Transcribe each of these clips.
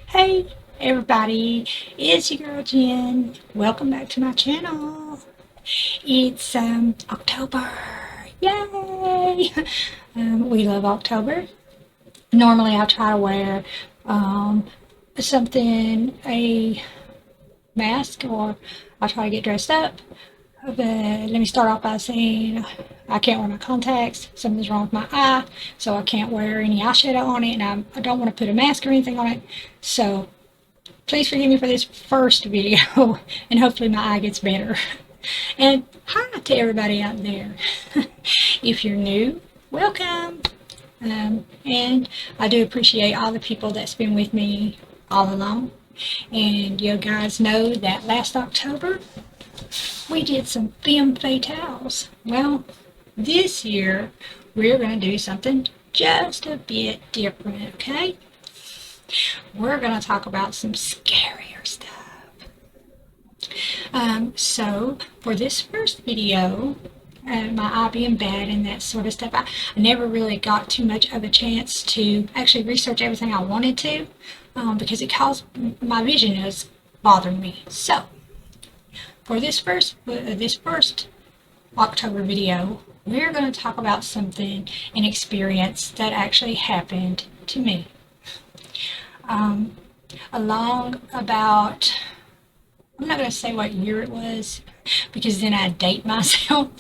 Hey everybody, it's your girl Jen. Welcome back to my channel. It's October. Yay! We love October. Normally I try to wear um, a mask, or I try to get dressed up. But let me start off by saying I can't wear my contacts. Something's wrong with my eye, so I can't wear any eyeshadow on it, and I don't want to put a mask or anything on it. So please forgive me for this first video, and hopefully my eye gets better. And hi to everybody out there. If you're new, welcome. And I do appreciate all the people that's been with me all along. And you guys know that last October we did some femme fatales. Well, this year we're going to do something just a bit different, okay? We're going to talk about some scarier stuff. So for this first video, my eye being bad and that sort of stuff, I never really got too much of a chance to actually research everything I wanted to, because it caused my vision is bothering me. So for this first October video, we're going to talk about an experience that actually happened to me. Along about, I'm not going to say what year it was because then I'd date myself,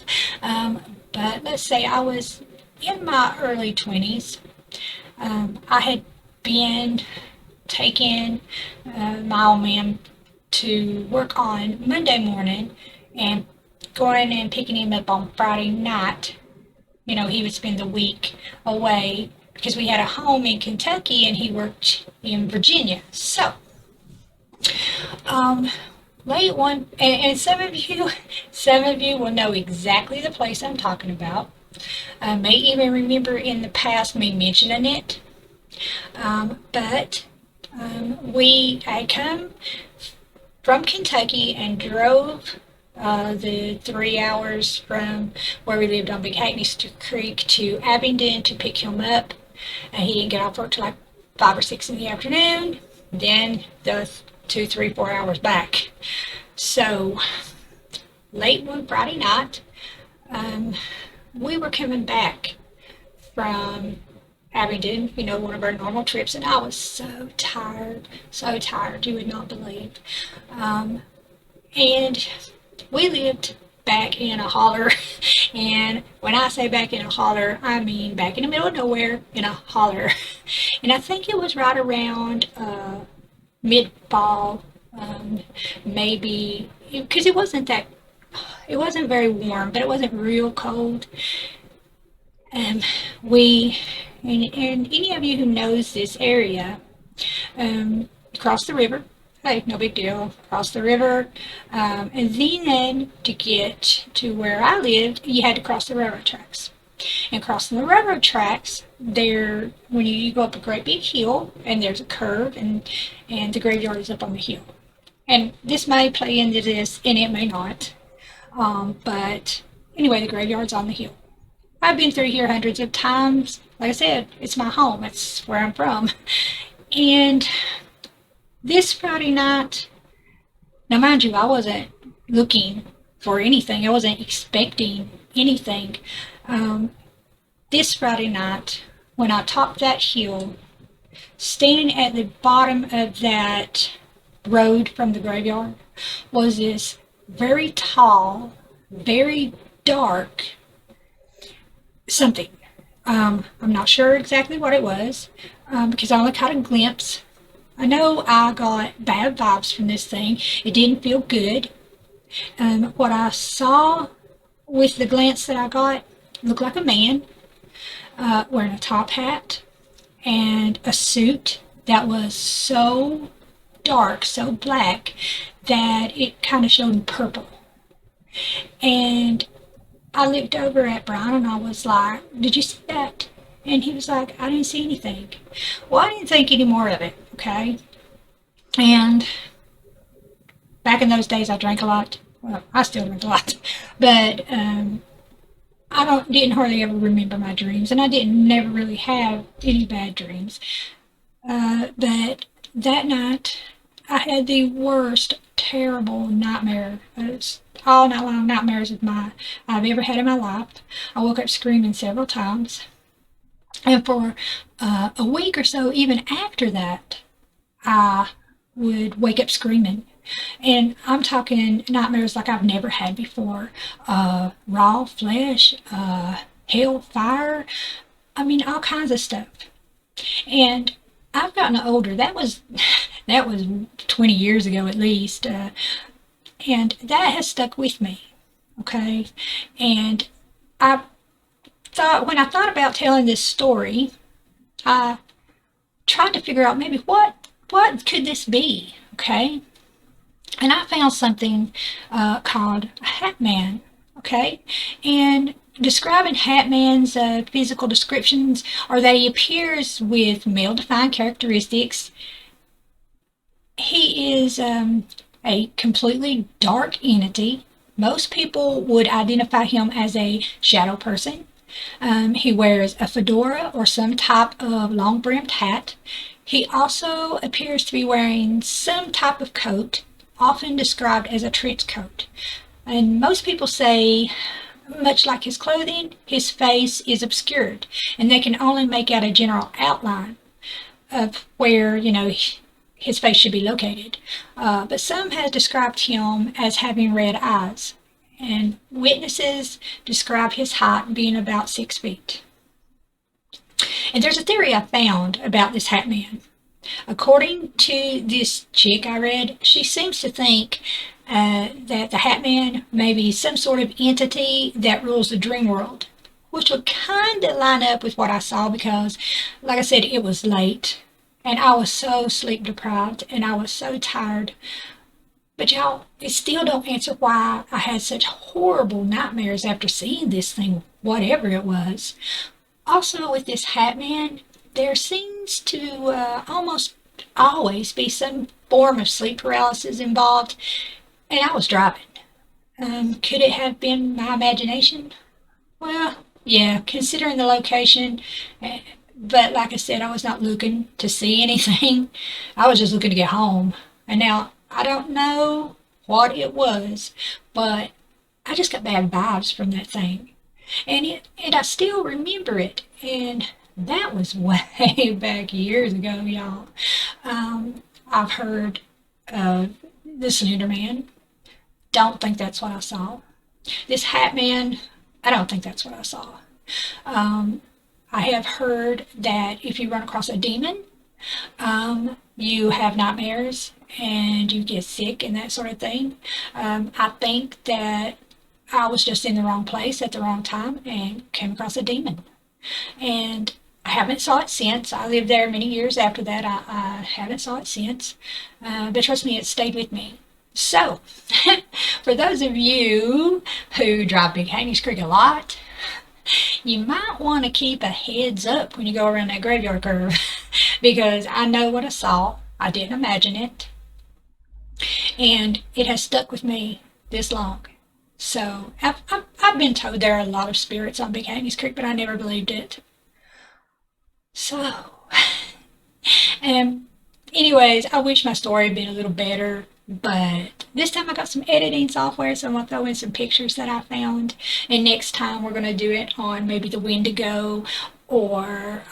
but let's say I was in my early 20s. I had been taking my old man to work on Monday morning and going and picking him up on Friday night. You know, he would spend the week away because we had a home in Kentucky and he worked in Virginia. So, late one, and some of you will know exactly the place I'm talking about. I may even remember in the past me mentioning it. But we had come from Kentucky and drove the 3 hours from where we lived on Big Hackney Creek to Abingdon to pick him up. He didn't get off work till like 5 or 6 in the afternoon. Then the 2, 3, 4 hours back. So late one Friday night, we were coming back from Abingdon, you know, one of our normal trips, and I was so tired, you would not believe. And we lived back in a holler, and when I say back in a holler, I mean back in the middle of nowhere in a holler. And I think it was right around mid-fall, maybe, because it wasn't very warm, but it wasn't real cold. Um, we, and any of you who knows this area, cross the river. Hey, no big deal. Cross the river, and then to get to where I lived, you had to cross the railroad tracks. And crossing the railroad tracks, when you go up a great big hill, and there's a curve, and the graveyard is up on the hill. And this may play into this, and it may not. But anyway, the graveyard's on the hill. I've been through here hundreds of times. Like I said, it's my home. It's where I'm from. And this Friday night, now mind you, I wasn't looking for anything. I wasn't expecting anything. This Friday night, when I topped that hill, standing at the bottom of that road from the graveyard was this very tall, very dark something. I'm not sure exactly what it was, because I only caught a glimpse. I know I got bad vibes from this thing. It didn't feel good. What I saw with the glance that I got looked like a man wearing a top hat and a suit that was so dark, so black, that it kind of showed purple. And I looked over at Brian and I was like, "Did you see that?" And he was like, "I didn't see anything." Well, I didn't think any more of it, okay? And back in those days, I drank a lot. Well, I still drink a lot, but I didn't hardly ever remember my dreams, and I didn't never really have any bad dreams. But that night, I had the worst, terrible nightmare. It was all night long nightmares I've ever had in my life. I woke up screaming several times. And for a week or so, even after that, I would wake up screaming. And I'm talking nightmares like I've never had before. Raw flesh, hell, fire. I mean, all kinds of stuff. And I've gotten older. That was 20 years ago at least, and that has stuck with me. Okay, and I thought when I thought about telling this story, I tried to figure out maybe what could this be. Okay, and I found something called a Hat Man. Okay, and describing Hat Man's physical descriptions are that he appears with male-defined characteristics. He is a completely dark entity. Most people would identify him as a shadow person. He wears a fedora or some type of long-brimmed hat. He also appears to be wearing some type of coat, often described as a trench coat. And most people say, much like his clothing, his face is obscured, and they can only make out a general outline of where, his face should be located. But some have described him as having red eyes, and witnesses describe his height being about 6 feet. And there's a theory I found about this Hat Man. According to this chick I read, she seems to think that the Hat Man may be some sort of entity that rules the dream world, which would kind of line up with what I saw because, like I said, it was late and I was so sleep deprived and I was so tired. But y'all, it still don't answer why I had such horrible nightmares after seeing this thing, whatever it was. Also, with this Hat Man, there seems to almost always be some form of sleep paralysis involved, and I was driving. Could it have been my imagination? Well, yeah, considering the location, but like I said, I was not looking to see anything. I was just looking to get home. And now, I don't know what it was, but I just got bad vibes from that thing. And I still remember it. And that was way back years ago, y'all. I've heard of the Slender Man. Don't think that's what I saw. This Hat Man, I don't think that's what I saw. I have heard that if you run across a demon, you have nightmares and you get sick and that sort of thing. I think that I was just in the wrong place at the wrong time and came across a demon. And I haven't saw it since. I lived there many years after that. I haven't saw it since. But trust me, it stayed with me. So, for those of you who drive Big Haney's Creek a lot, you might want to keep a heads up when you go around that graveyard curve because I know what I saw. I didn't imagine it. And it has stuck with me this long. So, I've been told there are a lot of spirits on Big Haney's Creek, but I never believed it. So, anyways, I wish my story had been a little better, but this time I got some editing software, so I'm going to throw in some pictures that I found, and next time we're going to do it on maybe the Wendigo, or,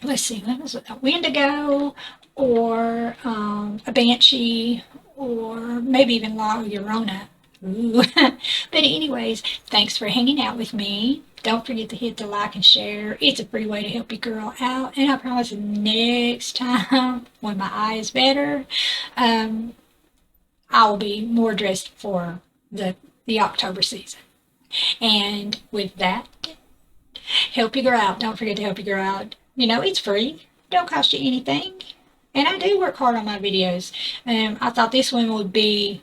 let's see, what was it, a Wendigo, or a Banshee, or maybe even La Llorona. Ooh. But anyways, thanks for hanging out with me. Don't forget to hit the like and share. It's a free way to help your girl out. And I promise next time, when my eye is better, I'll be more dressed for the October season. And with that, help your girl out. Don't forget to help your girl out. It's free. Don't cost you anything. And I do work hard on my videos. I thought this one would be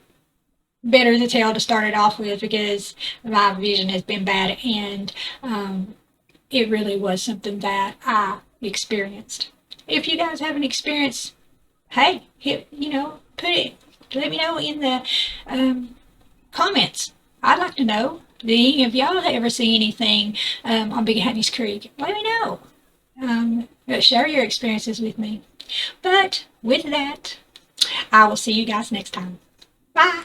better to tell to start it off with because my vision has been bad and it really was something that I experienced. If you guys have an experience, hey, put it, let me know in the comments. I'd like to know. If y'all ever see anything on Big Haney's Creek, let me know. Share your experiences with me. But But with that, I will see you guys next time. Bye.